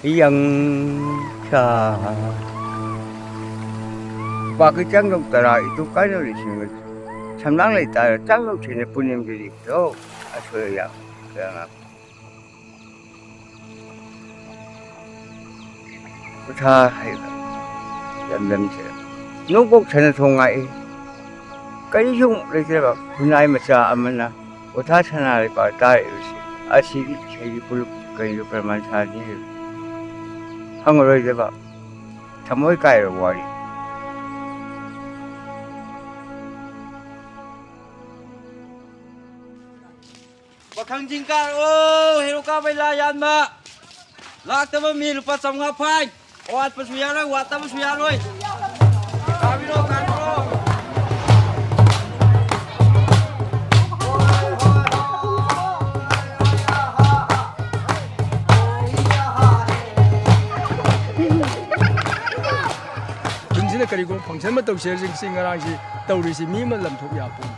영차 그 장독 따라 이쪽 가져오시는 거 참랑을 따라 장독 전에 부님들이 있어 아소야 그냥 다 해가 연명체 농곡 전에 동아이 까이흉 그래서 분야에 맞자 아무나 오타 천하를 거다 이것이 아시기 제기 불 거의 별만 사니 한국어 이제 봐 참을 까요 와리 Bakhangjingka ô heroka baila yanma laktaba mi lupa samnga phai wat pasuyana wata pasuyaroi kabiro kanro Bunjina karigo function ma tawse sing ngarang si tawri si mi ma lamthok ya pum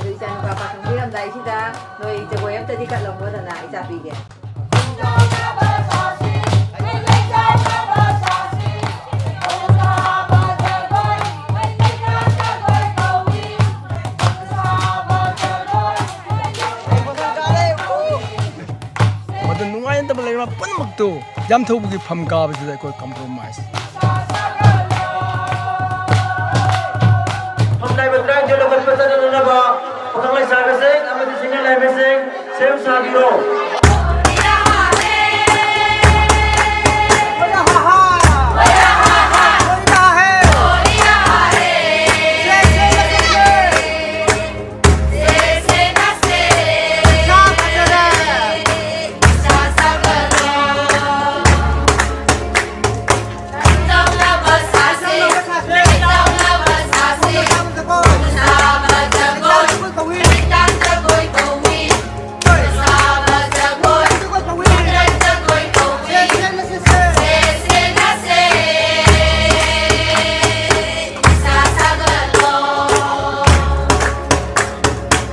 Rồi cha nó bà thằng biết làm đây chứ ta rồi chờ em ta đi cắt lồng nữa là lại cha bị kìa madan nungai ta balai ma pan mak to jam thobu gi pham ka ba da ko compromise